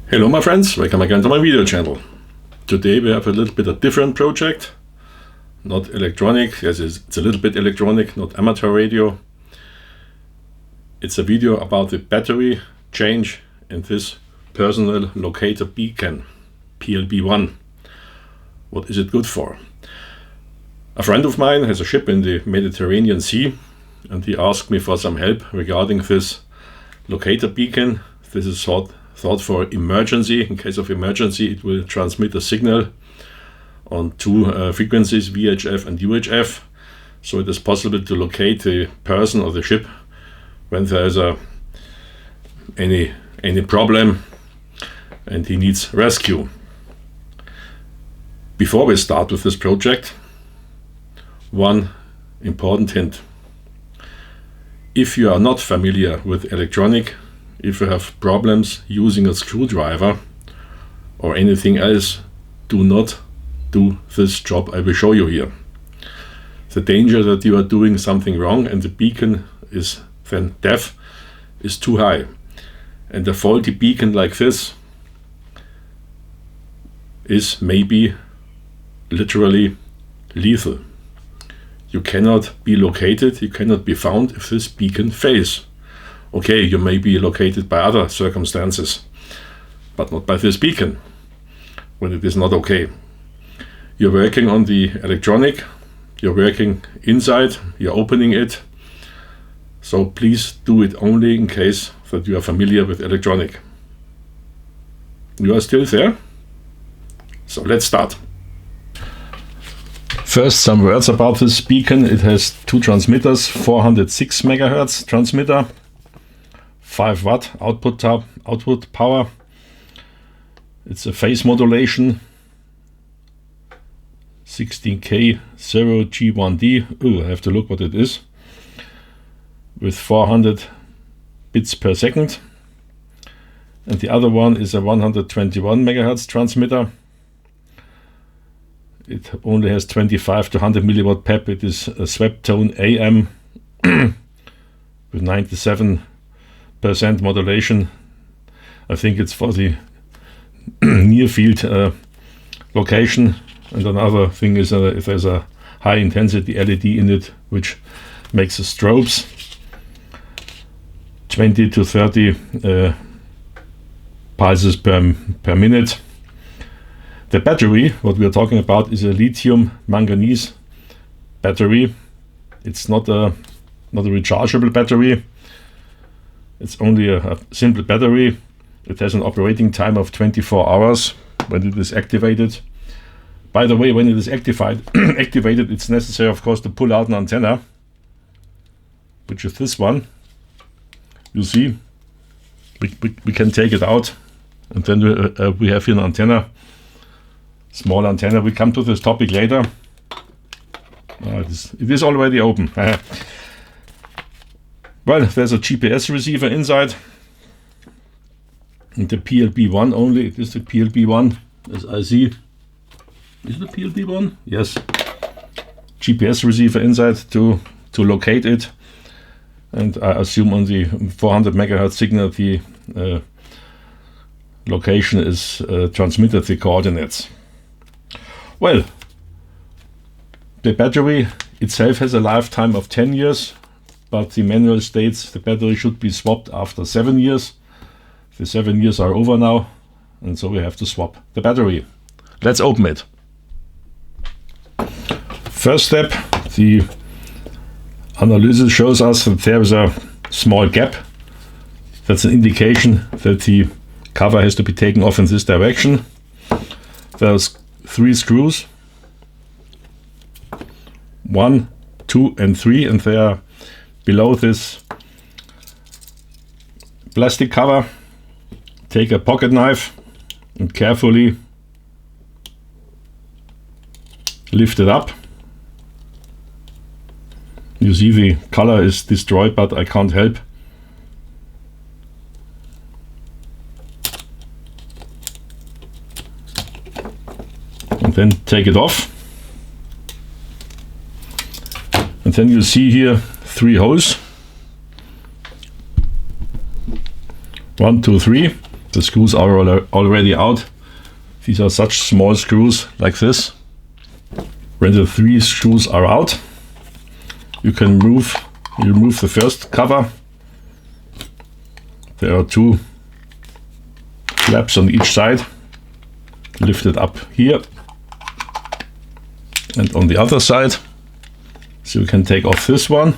Hello my friends, welcome again to my video channel. Today we have a little bit of different project. Not electronic, yes it's a little bit electronic, not amateur radio. It's a video about the battery change in this personal locator beacon, PLB1. What is it good for? A friend of mine has a ship in the Mediterranean Sea and he asked me for some help regarding this locator beacon. This is thought for emergency. In case of emergency, it will transmit a signal on two frequencies, VHF and UHF. So it is possible to locate the person or the ship when there is any problem and he needs rescue. Before we start with this project, one important hint. If you are not familiar with electronic, if you have problems using a screwdriver or anything else, do not do this job I will show you here. The danger that you are doing something wrong and the beacon is then deaf is too high. And a faulty beacon like this is maybe literally lethal. You cannot be located, you cannot be found if this beacon fails. Okay, you may be located by other circumstances, but not by this beacon, when it is not okay. You're working on the electronic, you're working inside, you're opening it, so please do it only in case that you are familiar with electronic. You are still there? So let's start. First, some words about this beacon. It has two transmitters, 406 MHz transmitter, 5 watt output power. It's a phase modulation, 16K 0G1D. Oh, I have to look what it is. With 400 bits per second. And the other one is a 121 MHz transmitter. It only has 25 to 100 milliwatt PEP. It is a swept tone AM with 97% modulation. I think it's for the near field location. And another thing is if there's a high intensity LED in it, which makes the strobes 20 to 30 pulses per minute. The battery, what we are talking about, is a lithium manganese battery. It's not a rechargeable battery. It's only a simple battery. It has an operating time of 24 hours when it is activated. By the way, when it is activated, it's necessary, of course, to pull out an antenna, which is this one. You see, we can take it out, and then we have here an antenna, small antenna. We come to this topic later. It is already open. Well, there's a GPS receiver inside. And the PLB1 only. It is the PLB1, as I see. Is it the PLB1? Yes. GPS receiver inside to locate it. And I assume on the 400 MHz signal the location is transmitted the coordinates. Well, the battery itself has a lifetime of 10 years. But the manual states the battery should be swapped after 7 years. The 7 years are over now, and so we have to swap the battery. Let's open it. First step, the analysis shows us that there is a small gap. That's an indication that the cover has to be taken off in this direction. There's 3 screws, 1, 2 and 3, and they are below this plastic cover. Take a pocket knife and carefully lift it up. You see the color is destroyed, but I can't help. And then take it off. And then you see here 3 holes. 1, 2, 3. The screws are already out. These are such small screws like this. When the 3 screws are out, you can remove the first cover. There are 2 flaps on each side. Lift it up here and on the other side. So you can take off this one.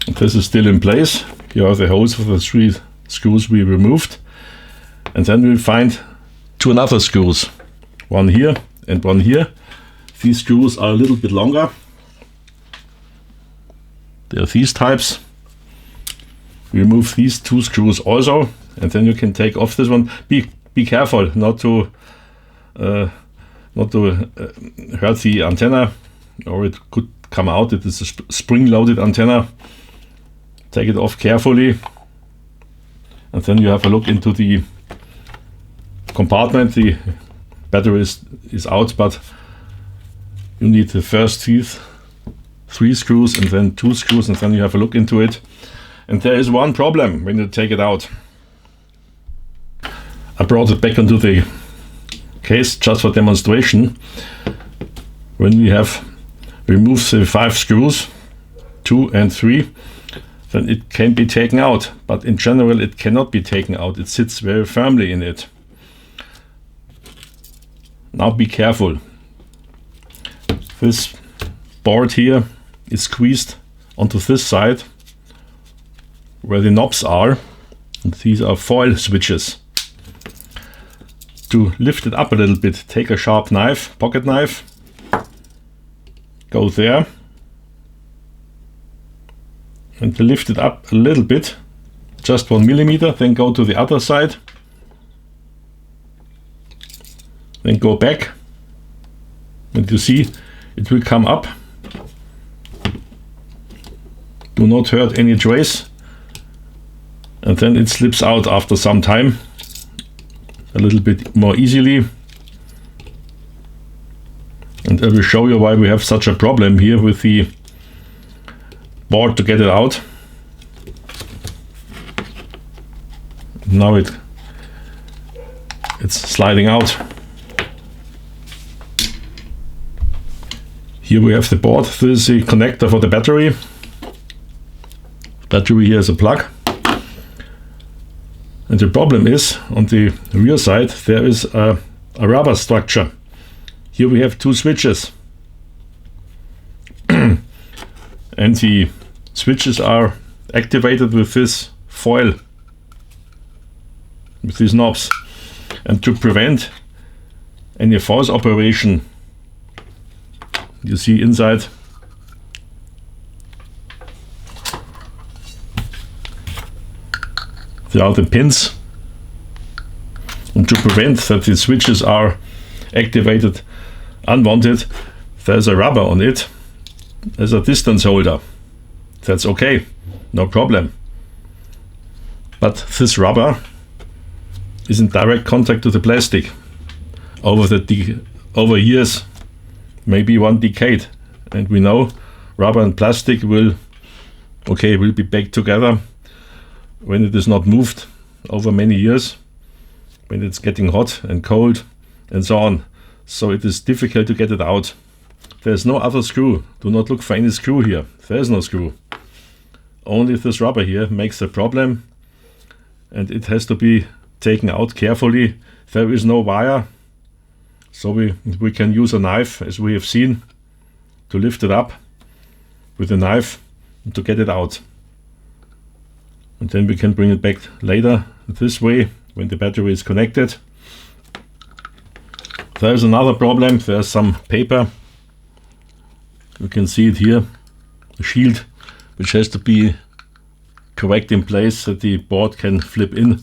And this is still in place. Here are the holes for the 3 screws we removed. And then we find 2 other screws. One here and one here. These screws are a little bit longer. They are these types. Remove these 2 screws also, and then you can take off this one. Be careful not to hurt the antenna, or it could come out. It is a spring-loaded antenna. Take it off carefully, and then you have a look into the compartment. The battery is out, but you need the first 3 screws and then 2 screws, and then you have a look into it. And there is one problem when you take it out. I brought it back into the case just for demonstration. When we have removed the 5 screws, 2 and 3, then it can be taken out. But in general it cannot be taken out. It sits very firmly in it. Now be careful. This board here is squeezed onto this side where the knobs are. And these are foil switches. To lift it up a little bit, take a sharp knife, pocket knife, go there, and to lift it up a little bit, just 1 millimeter, then go to the other side, then go back, and you see it will come up. Do not hurt any trace. And then it slips out after some time, a little bit more easily. And I will show you why we have such a problem here with the board to get it out. Now it's sliding out. Here we have the board. This is the connector for the battery. Battery here is a plug. And the problem is, on the rear side there is a rubber structure. Here we have 2 switches. And the switches are activated with this foil, with these knobs. And to prevent any false operation, you see inside there are the pins, and to prevent that the switches are activated unwanted, there's a rubber on it as a distance holder. That's okay, no problem. But this rubber is in direct contact with the plastic over years, maybe 1 decade, and we know rubber and plastic will be back together when it is not moved over many years, when it's getting hot and cold and so on. So it is difficult to get it out. There's no other screw. Do not look for any screw here. There is no screw. Only this rubber here makes the problem, and it has to be taken out carefully. There is no wire, so we can use a knife, as we have seen, to lift it up with a knife and to get it out. And then we can bring it back later this way when the battery is connected. There's another problem. There's some paper. You can see it here, a shield which has to be correct in place so the board can flip in.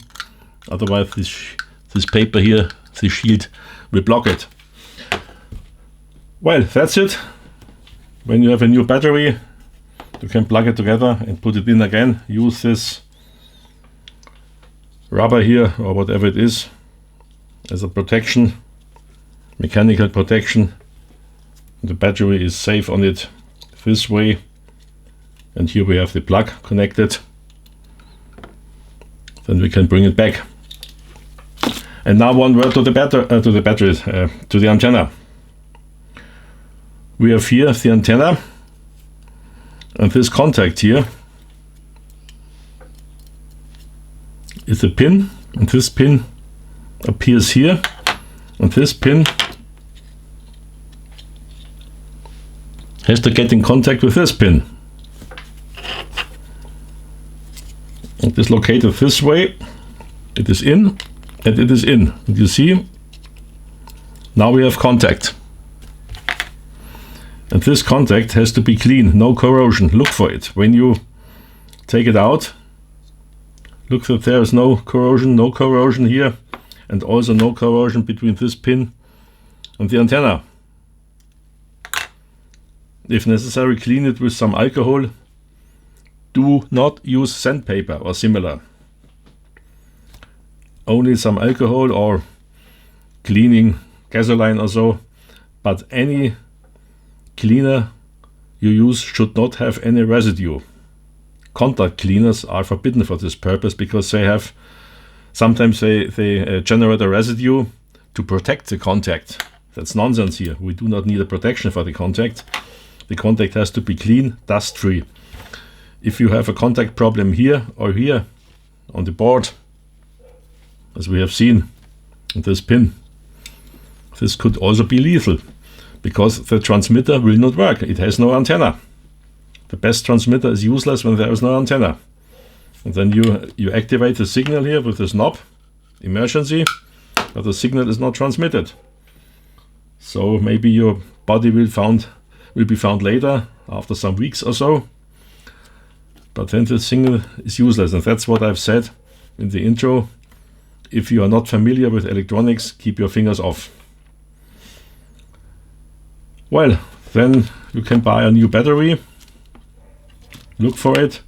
Otherwise this paper here, this shield, will block it. Well, that's it. When you have a new battery, you can plug it together and put it in again. Use this rubber here or whatever it is as a protection, mechanical protection. The battery is safe on it this way, and here we have the plug connected. then we can bring it back. And now one word to the battery, to the antenna. We have here the antenna, and this contact here is a pin, and this pin appears here, and this pin has to get in contact with this pin. It is located this way. It is in and it is in. And you see, now we have contact. And this contact has to be clean, no corrosion. Look for it. When you take it out, look that there is no corrosion here, and also no corrosion between this pin and the antenna. If necessary, clean it with some alcohol. Do not use sandpaper or similar. Only some alcohol or cleaning gasoline or so, but any cleaner you use should not have any residue. Contact cleaners are forbidden for this purpose because sometimes they generate a residue to protect the contact. That's nonsense here. We do not need a protection for the contact. The contact has to be clean, dust-free. If you have a contact problem here or here on the board, as we have seen in this pin, this could also be lethal because the transmitter will not work. It has no antenna. The best transmitter is useless when there is no antenna. And then you activate the signal here with this knob, emergency, but the signal is not transmitted. So maybe your body will be found later, after some weeks or so. But then the signal is useless, and that's what I've said in the intro. If you are not familiar with electronics, keep your fingers off. Well, then you can buy a new battery. Look for it.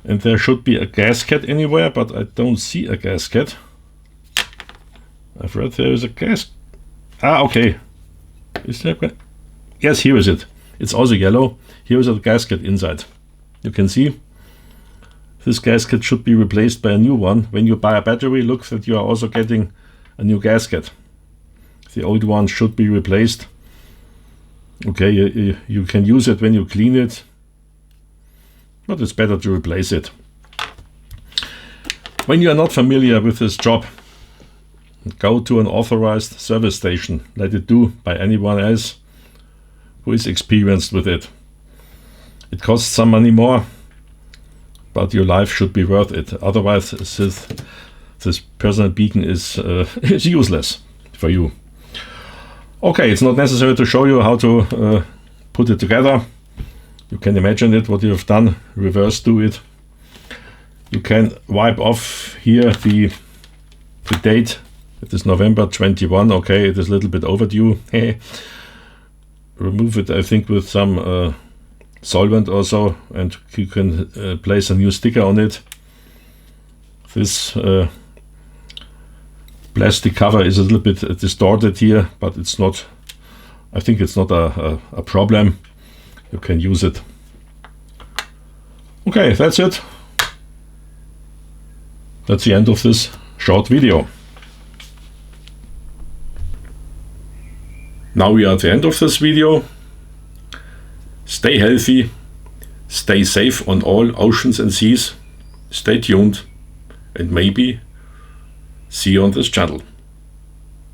And there should be a gasket anywhere, but I don't see a gasket. I've read there is a gasket. Ah, okay. Is there? Yes, here is it. It's also yellow. Here is a gasket inside. You can see this gasket should be replaced by a new one. When you buy a battery, look that you are also getting a new gasket. The old one should be replaced. Okay, you can use it when you clean it, but it's better to replace it. When you are not familiar with this job, go to an authorized service station. Let it do by anyone else who is experienced with it. It costs some money more, but your life should be worth it. Otherwise, this personal beacon is useless for you. Okay, it's not necessary to show you how to put it together. You can imagine it, what you have done. Reverse do it. You can wipe off here the date. It is November 21. Okay, it is a little bit overdue. Remove it, I think, with some solvent or so, and you can place a new sticker on it. This plastic cover is a little bit distorted here, but it's not, I think it's not a problem. You can use it. Okay, that's it. That's the end of this short video. Now we are at the end of this video. Stay healthy, stay safe on all oceans and seas, stay tuned, and maybe see you on this channel.